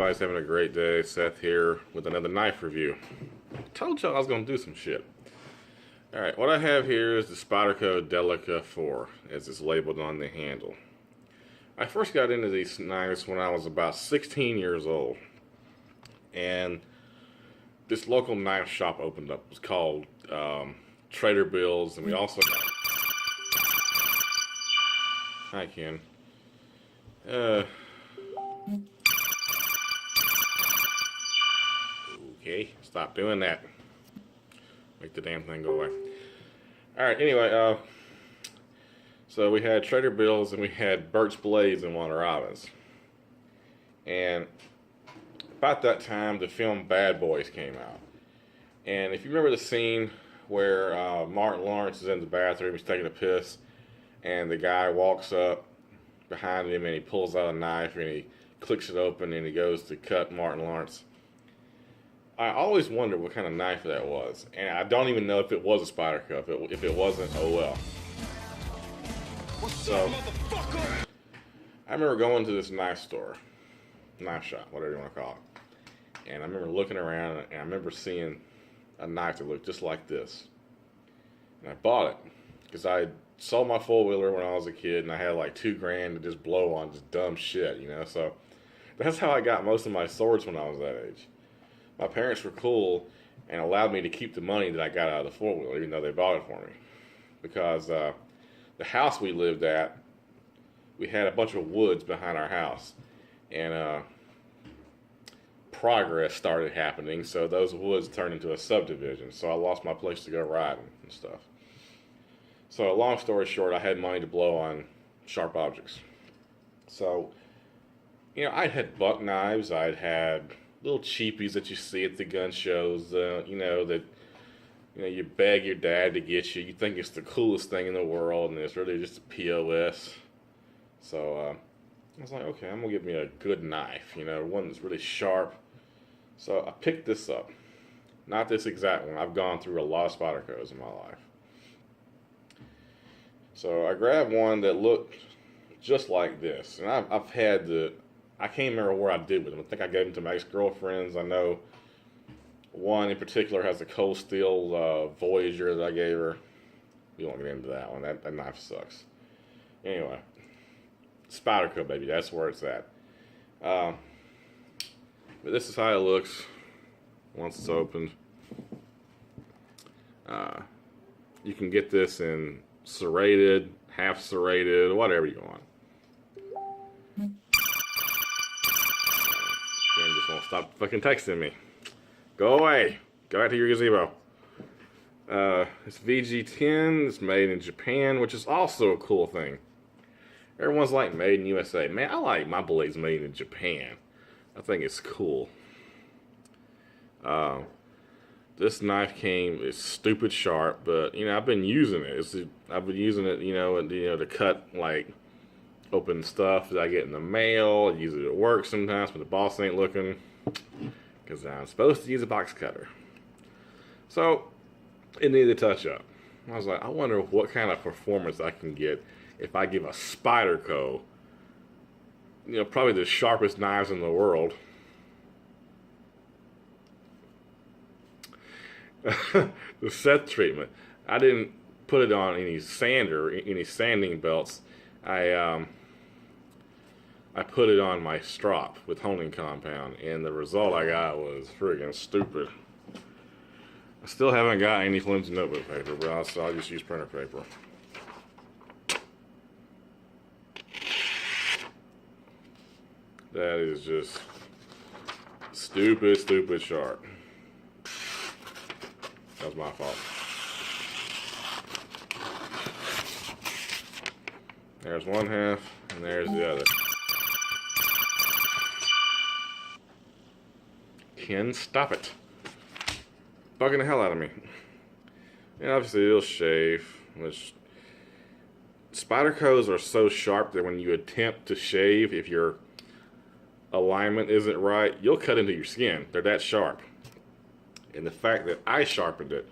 everybody's having a great day. Seth here with another knife review. I told y'all I was going to do some shit. Alright, what I have here is the Spyderco Delica 4, as it's labeled on the handle. I first got into these knives when I was about 16 years old. And this local knife shop opened up. It was called Trader Bill's, and we also got... Hi, Ken. Okay, stop doing that. Make the damn thing go away. Alright, anyway, so we had Trader Bill's and we had Birch Blades in Warner Robins. And about that time, the film Bad Boys came out. And if you remember the scene where Martin Lawrence is in the bathroom, he's taking a piss, and the guy walks up behind him and he pulls out a knife and he clicks it open and he goes to cut Martin Lawrence. I always wondered what kind of knife that was, and I don't even know if it was a Spyderco. If it wasn't, oh well. So, I remember going to this knife store, knife shop, whatever you want to call it, and I remember looking around and I remember seeing a knife that looked just like this, and I bought it because I sold my four-wheeler when I was a kid, and I had like $2,000 to just blow on just dumb shit, you know. So that's how I got most of my swords when I was that age. My parents were cool and allowed me to keep the money that I got out of the four-wheeler, even though they bought it for me. Because the house we lived at, we had a bunch of woods behind our house. And progress started happening, so those woods turned into a subdivision. So I lost my place to go riding and stuff. So long story short, I had money to blow on sharp objects. So, you know, I'd had buck knives, I'd had little cheapies that you see at the gun shows, you know, that you beg your dad to get you. You think it's the coolest thing in the world, and it's really just a POS. So I was like, okay, I'm gonna get me a good knife, you know, one that's really sharp. So I picked this up. Not this exact one. I've gone through a lot of Spydercos in my life. So I grabbed one that looked just like this, and I've had the. I can't remember what I did with them. I think I gave them to my ex-girlfriends. I know one in particular has a cold steel Voyager that I gave her. We won't get into that one. That knife sucks. Anyway, Spyderco, baby. That's where it's at. But this is how it looks once it's opened. You can get this in serrated, half serrated, whatever you want. Just won't stop fucking texting me. Go away. Go back to your gazebo. It's VG10. It's made in Japan, which is also a cool thing. Everyone's like made in USA. Man, I like my blades made in Japan. I think it's cool. This knife it's stupid sharp, but you know I've been using it. I've been using it, you know, to cut like open stuff that I get in the mail. I use it at work sometimes when the boss ain't looking, because I'm supposed to use a box cutter. So it needed a touch up. I was like, I wonder what kind of performance I can get if I give a Spyderco, you know, probably the sharpest knives in the world, the Seth treatment. I didn't put it on any sander, any sanding belts. I put it on my strop with honing compound, and the result I got was friggin' stupid. I still haven't got any flimsy notebook paper, but I'll just use printer paper. That is just stupid sharp. That was my fault. There's one half, and there's the other. Ken, stop it. Bugging the hell out of me. And obviously it'll shave, which Spydercos are so sharp that when you attempt to shave, if your alignment isn't right, you'll cut into your skin. They're that sharp. And the fact that I sharpened it,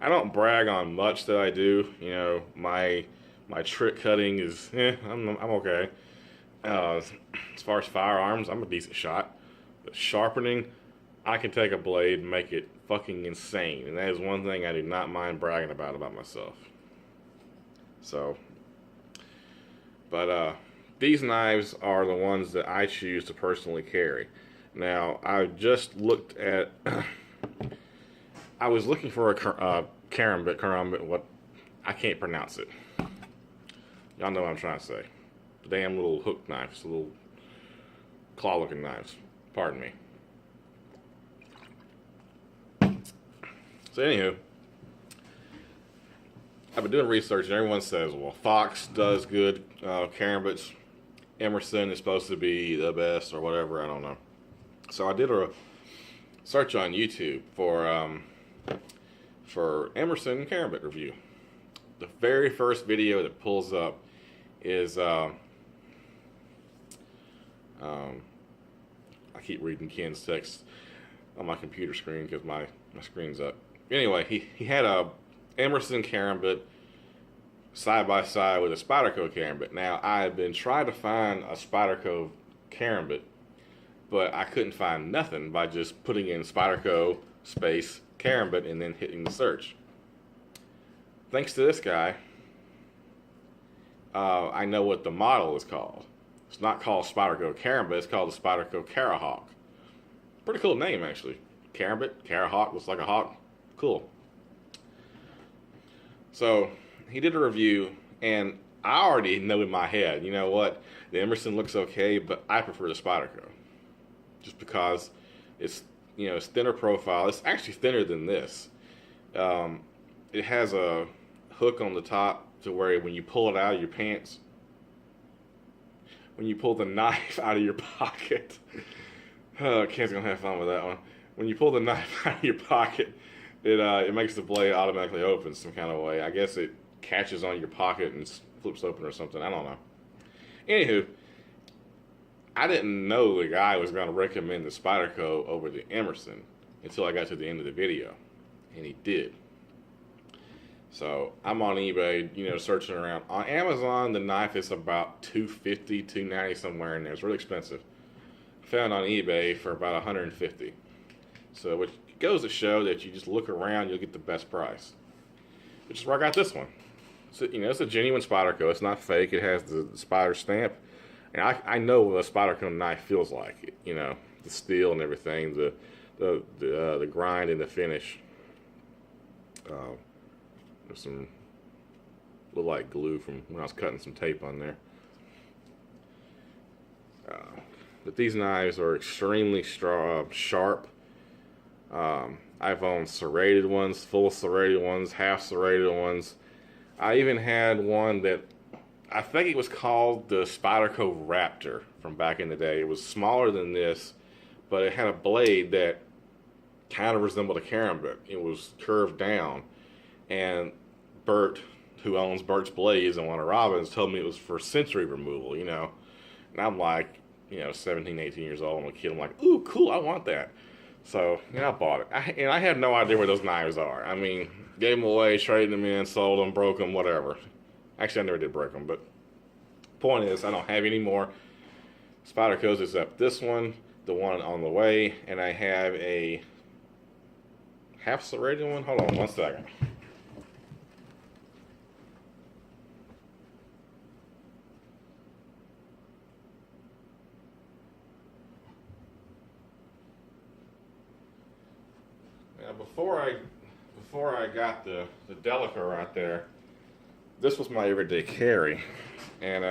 I don't brag on much that I do. You know, my trick cutting is, I'm okay. As far as firearms, I'm a decent shot. But sharpening, I can take a blade and make it fucking insane. And that is one thing I do not mind bragging about myself. So, but these knives are the ones that I choose to personally carry. Now, I just looked at, I was looking for a karambit, what, I can't pronounce it. Y'all know what I'm trying to say. The damn little hook knives, little claw-looking knives. Pardon me. So anywho, I've been doing research and everyone says, well, Fox does good karambits. Emerson is supposed to be the best or whatever, I don't know. So I did a search on YouTube for Emerson karambit review. The very first video that pulls up is I keep reading Ken's text on my computer screen because my screen's up. Anyway, he had a Emerson karambit side by side with a Spyderco karambit. Now, I have been trying to find a Spyderco karambit, but I couldn't find nothing by just putting in Spyderco space karambit and then hitting the search. Thanks to this guy, I know what the model is called. It's not called Spyderco karambit, it's called the Spyderco Carahawk. Pretty cool name, actually. Karambit, Carahawk, looks like a hawk. Cool. So, he did a review, and I already know in my head, you know what, the Emerson looks okay, but I prefer the Spyderco. Just because it's, you know, it's thinner profile. It's actually thinner than this. It has a hook on the top to where when you pull it out of your pants, when you pull the knife out of your pocket, oh, Ken's gonna have fun with that one. When you pull the knife out of your pocket, it makes the blade automatically open some kind of way. I guess it catches on your pocket and flips open or something. I don't know. Anywho, I didn't know the guy was going to recommend the Spyderco over the Emerson until I got to the end of the video, and he did. So I'm on eBay, you know, searching around. On Amazon, the knife is about $250, $290 somewhere in there. It's really expensive. I found on eBay for about $150. So which goes to show that you just look around, you'll get the best price. Which is where I got this one. So, you know, it's a genuine Spyderco. It's not fake. It has the Spyder stamp. And I know what a Spyderco knife feels like. You know, the steel and everything, the grind and the finish. There's some look like glue from when I was cutting some tape on there. But these knives are extremely sharp. I've owned serrated ones, full serrated ones, half serrated ones. I even had one that I think it was called the Spyderco Raptor from back in the day. It was smaller than this, but it had a blade that kind of resembled a karambit. It was curved down, and Bert, who owns Bert's Blades and one of Robin's, told me it was for century removal, you know. And I'm like, you know, 17, 18 years old. I'm a kid. I'm like, ooh, cool, I want that. So, you know, I bought it. And I had no idea where those knives are. I mean, gave them away, traded them in, sold them, broke them, whatever. Actually, I never did break them, but point is, I don't have any more Spydercos except this one, the one on the way, and I have a half serrated one. Hold on one second. Now, before I got the Delica right there, this was my everyday carry, and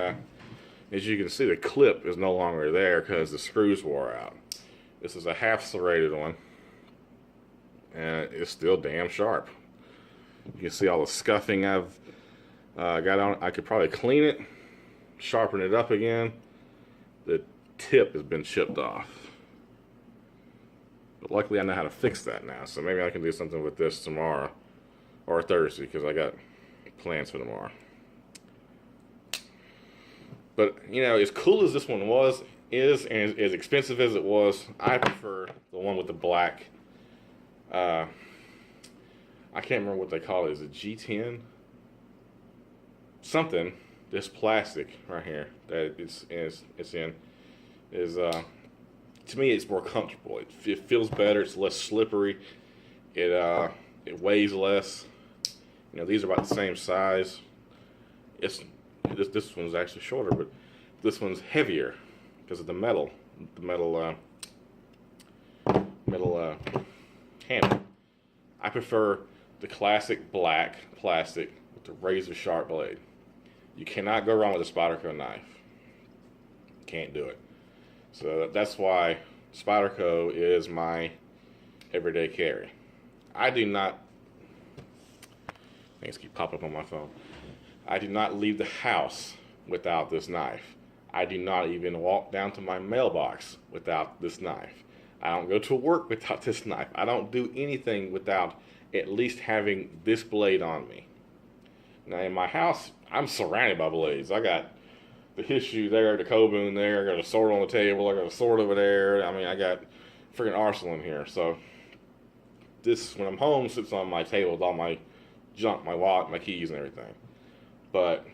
as you can see, the clip is no longer there because the screws wore out. This is a half serrated one, and it's still damn sharp. You can see all the scuffing I've got on. I could probably clean it, sharpen it up again. The tip has been chipped off, but luckily I know how to fix that now, so maybe I can do something with this tomorrow or Thursday because I got plans for tomorrow. But, you know, as cool as this one is, and as expensive as it was, I prefer the one with the black, I can't remember what they call it. Is it G10? Something, this plastic right here that it's in, is to me, it's more comfortable. It feels better. It's less slippery. It weighs less. You know, these are about the same size. This one's actually shorter, but this one's heavier because of the metal handle. I prefer the classic black plastic with the razor sharp blade. You cannot go wrong with a Spyderco knife. Can't do it. So that's why Spyderco is my everyday carry. I do not, things keep popping up on my phone. I do not leave the house without this knife. I do not even walk down to my mailbox without this knife. I don't go to work without this knife. I don't do anything without at least having this blade on me. Now in my house, I'm surrounded by blades. I got the Hissue there, the Kobun there, I got a sword on the table, I got a sword over there. I mean, I got freaking arsenal in here. So this, when I'm home, sits on my table with all my junk, my wallet, my keys and everything. But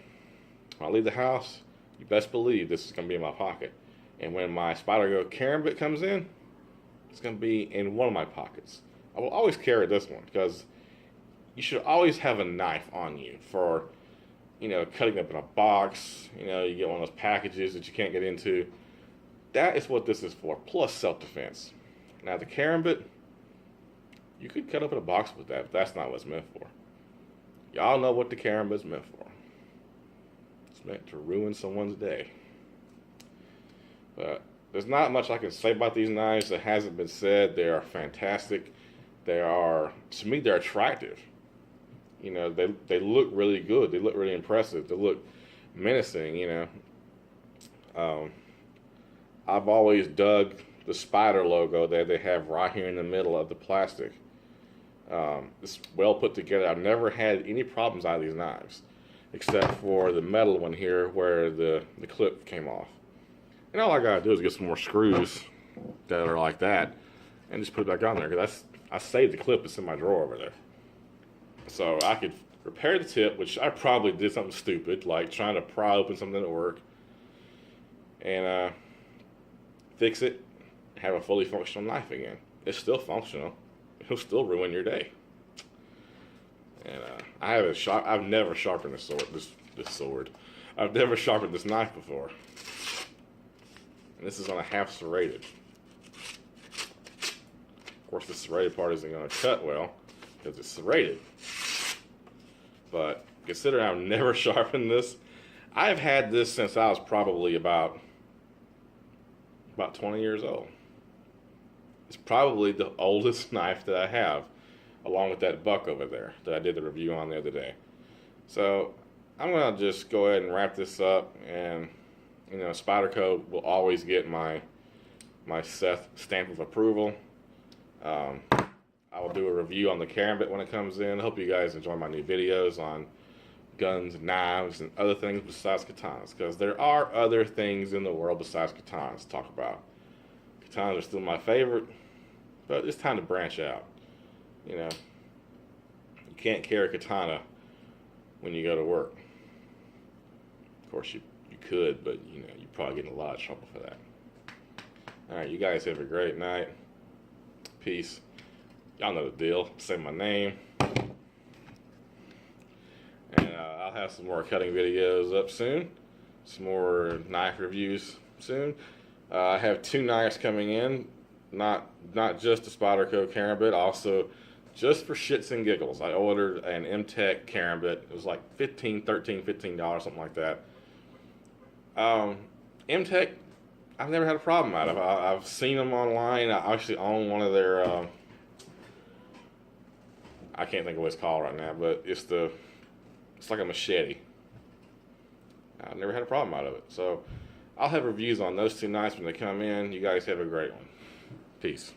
when I leave the house, you best believe this is going to be in my pocket. And when my Spyderco Karambit comes in, it's going to be in one of my pockets. I will always carry this one because you should always have a knife on you for, you know, cutting up in a box. You know, you get one of those packages that you can't get into. That is what this is for, plus self-defense. Now the Karambit, you could cut up in a box with that, but that's not what it's meant for. Y'all know what the Karambit is meant for. It's meant to ruin someone's day. But there's not much I can say about these knives that hasn't been said. They are fantastic. They are, to me, they're attractive. You know, they look really good. They look really impressive. They look menacing, you know. I've always dug the Spyder logo that they have right here in the middle of the plastic. It's well put together. I've never had any problems out of these knives, except for the metal one here where the clip came off. And all I gotta do is get some more screws that are like that and just put it back on there. Because I saved the clip. It's in my drawer over there. So I could repair the tip, which I probably did something stupid, like trying to pry open something at work, and fix it, have a fully functional knife again. It's still functional. It'll still ruin your day. And I've never sharpened this sword. I've never sharpened this knife before. And this is on a half serrated. Of course, the serrated part isn't going to cut well because it's serrated. But considering I've never sharpened this, I've had this since I was probably about 20 years old. It's probably the oldest knife that I have, along with that buck over there that I did the review on the other day. So I'm going to just go ahead and wrap this up, and you know, Spyderco will always get my stamp of approval. I will do a review on the Karambit when it comes in. I hope you guys enjoy my new videos on guns, knives, and other things besides katanas, because there are other things in the world besides katanas to talk about. Katanas are still my favorite, but it's time to branch out. You know, you can't carry a katana when you go to work. Of course, you could, but you know, you'd probably get in a lot of trouble for that. All right, you guys have a great night. Peace. Y'all know the deal. Say my name. And I'll have some more cutting videos up soon. Some more knife reviews soon. I have 2 knives coming in. Not just the Spyderco Karambit, also just for shits and giggles. I ordered an M-Tech Karambit. It was like $15, something like that. M-Tech, I've never had a problem out of. I've seen them online. I actually own one of their, I can't think of what it's called right now, but it's like a machete. I've never had a problem out of it. So I'll have reviews on those 2 knives when they come in. You guys have a great one. Peace.